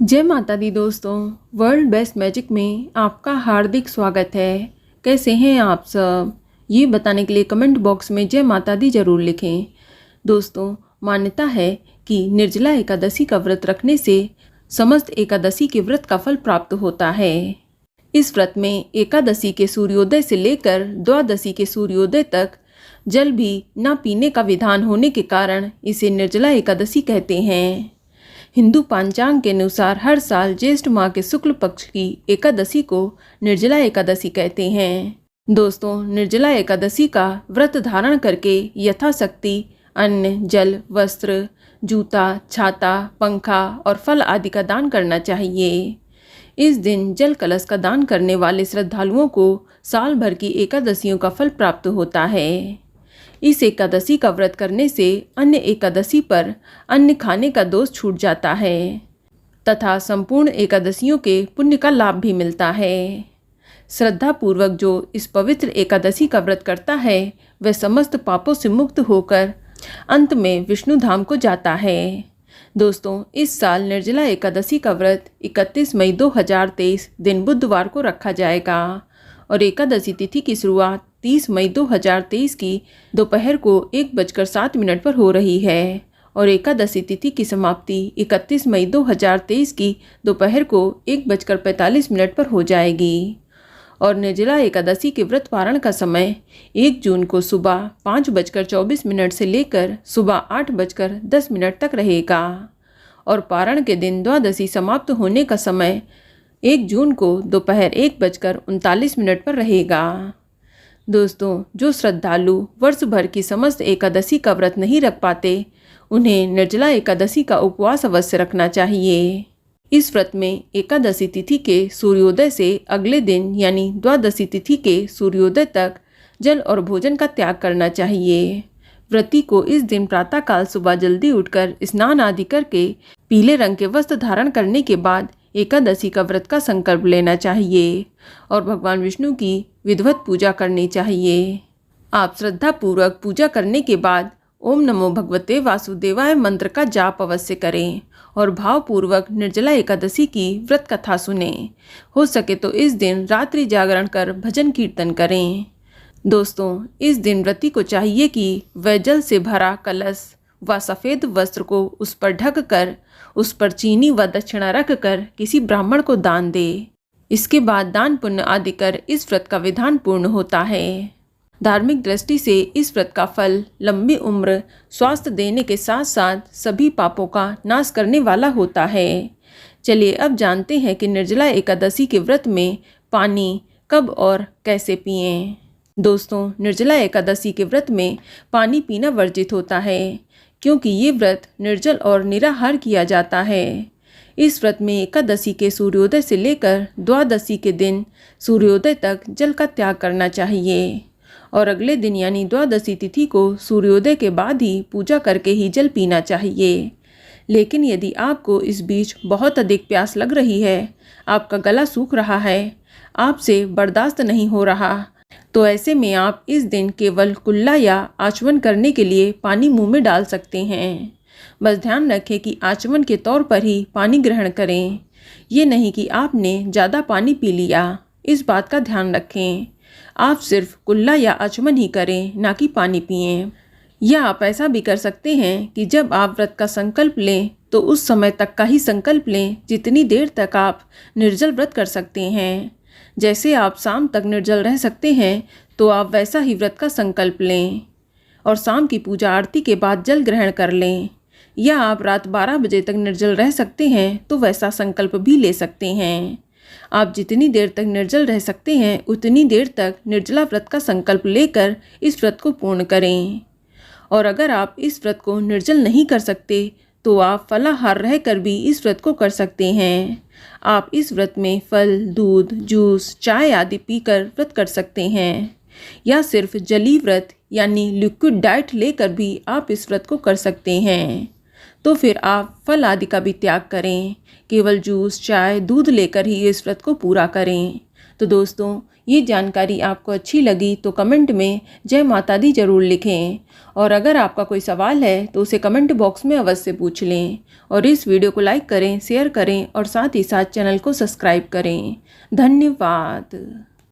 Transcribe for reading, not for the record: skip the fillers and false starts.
जय माता दी दोस्तों, वर्ल्ड बेस्ट मैजिक में आपका हार्दिक स्वागत है। कैसे हैं आप सब? ये बताने के लिए कमेंट बॉक्स में जय माता दी ज़रूर लिखें। दोस्तों, मान्यता है कि निर्जला एकादशी का व्रत रखने से समस्त एकादशी के व्रत का फल प्राप्त होता है। इस व्रत में एकादशी के सूर्योदय से लेकर द्वादशी के सूर्योदय तक जल भी न पीने का विधान होने के कारण इसे निर्जला एकादशी कहते हैं। हिंदू पांचांग के अनुसार हर साल ज्येष्ठ माह के शुक्ल पक्ष की एकादशी को निर्जला एकादशी कहते हैं। दोस्तों, निर्जला एकादशी का व्रत धारण करके यथाशक्ति अन्न, जल, वस्त्र, जूता, छाता, पंखा और फल आदि का दान करना चाहिए। इस दिन जल कलश का दान करने वाले श्रद्धालुओं को साल भर की एकादशियों का फल प्राप्त होता है। इस एकादशी का व्रत करने से अन्य एकादशी पर अन्न खाने का दोष छूट जाता है तथा संपूर्ण एकादशियों के पुण्य का लाभ भी मिलता है। श्रद्धा पूर्वक जो इस पवित्र एकादशी का व्रत करता है वह समस्त पापों से मुक्त होकर अंत में विष्णु धाम को जाता है। दोस्तों, इस साल निर्जला एकादशी का व्रत 31 मई 2023 दिन बुधवार को रखा जाएगा और एकादशी तिथि की शुरुआत 30 मई 2023 की दोपहर को 1:07 पर हो रही है और एकादशी तिथि की समाप्ति 31 मई 2023 की दोपहर को 1:45 पर हो जाएगी और निर्जला एकादशी के व्रत पारण का समय 1 जून को सुबह 5:24 से लेकर सुबह 8:10 तक रहेगा और पारण के दिन द्वादशी समाप्त होने का समय 1 जून को दोपहर 1:39 पर रहेगा। दोस्तों, जो श्रद्धालु वर्ष भर की समस्त एकादशी का व्रत नहीं रख पाते उन्हें निर्जला एकादशी का उपवास अवश्य रखना चाहिए। इस व्रत में एकादशी तिथि के सूर्योदय से अगले दिन यानी द्वादशी तिथि के सूर्योदय तक जल और भोजन का त्याग करना चाहिए। व्रती को इस दिन प्रातःकाल सुबह जल्दी उठकर स्नान आदि करके पीले रंग के वस्त्र धारण करने के बाद एकादशी का व्रत का संकल्प लेना चाहिए और भगवान विष्णु की विधिवत पूजा करनी चाहिए। आप श्रद्धा पूर्वक पूजा करने के बाद ओम नमो भगवते वासुदेवाय मंत्र का जाप अवश्य करें और भावपूर्वक निर्जला एकादशी की व्रत कथा सुनें। हो सके तो इस दिन रात्रि जागरण कर भजन कीर्तन करें। दोस्तों, इस दिन व्रती को चाहिए कि वह जल से भरा कलश व सफ़ेद वस्त्र को उस पर ढक कर उस पर चीनी व दक्षिणा रख कर किसी ब्राह्मण को दान दे। इसके बाद दान पुण्य आदि कर इस व्रत का विधान पूर्ण होता है। धार्मिक दृष्टि से इस व्रत का फल लंबी उम्र, स्वास्थ्य देने के साथ साथ सभी पापों का नाश करने वाला होता है। चलिए अब जानते हैं कि निर्जला एकादशी के व्रत में पानी कब और कैसे पिएं। दोस्तों, निर्जला एकादशी के व्रत में पानी पीना वर्जित होता है क्योंकि ये व्रत निर्जल और निराहार किया जाता है। इस व्रत में एकादशी के सूर्योदय से लेकर द्वादशी के दिन सूर्योदय तक जल का त्याग करना चाहिए और अगले दिन यानी द्वादशी तिथि को सूर्योदय के बाद ही पूजा करके ही जल पीना चाहिए। लेकिन यदि आपको इस बीच बहुत अधिक प्यास लग रही है, आपका गला सूख रहा है, आपसे बर्दाश्त नहीं हो रहा, तो ऐसे में आप इस दिन केवल कुल्ला या आचमन करने के लिए पानी मुंह में डाल सकते हैं। बस ध्यान रखें कि आचमन के तौर पर ही पानी ग्रहण करें। ये नहीं कि आपने ज़्यादा पानी पी लिया, इस बात का ध्यान रखें। आप सिर्फ कुल्ला या आचमन ही करें, ना कि पानी पिएं। या आप ऐसा भी कर सकते हैं कि जब आप व्रत का संकल्प लें तो उस समय तक का ही संकल्प लें जितनी देर तक आप निर्जल व्रत कर सकते हैं। जैसे आप शाम तक निर्जल रह सकते हैं तो आप वैसा ही व्रत का संकल्प लें और शाम की पूजा आरती के बाद जल ग्रहण कर लें। या आप रात 12 बजे तक निर्जल रह सकते हैं तो वैसा संकल्प भी ले सकते हैं। आप जितनी देर तक निर्जल रह सकते हैं उतनी देर तक निर्जला व्रत का संकल्प लेकर इस व्रत को पूर्ण करें। और अगर आप इस व्रत को निर्जल नहीं कर सकते तो आप फलाहार रहकर भी इस व्रत को कर सकते हैं। आप इस व्रत में फल, दूध, जूस, चाय आदि पीकर व्रत कर सकते हैं या सिर्फ जलीय व्रत यानी लिक्विड डाइट लेकर भी आप इस व्रत को कर सकते हैं। तो फिर आप फल आदि का भी त्याग करें, केवल जूस, चाय, दूध लेकर ही इस व्रत को पूरा करें। तो दोस्तों, ये जानकारी आपको अच्छी लगी तो कमेंट में जय माता दी ज़रूर लिखें। और अगर आपका कोई सवाल है तो उसे कमेंट बॉक्स में अवश्य पूछ लें। और इस वीडियो को लाइक करें, शेयर करें और साथ ही साथ चैनल को सब्सक्राइब करें। धन्यवाद।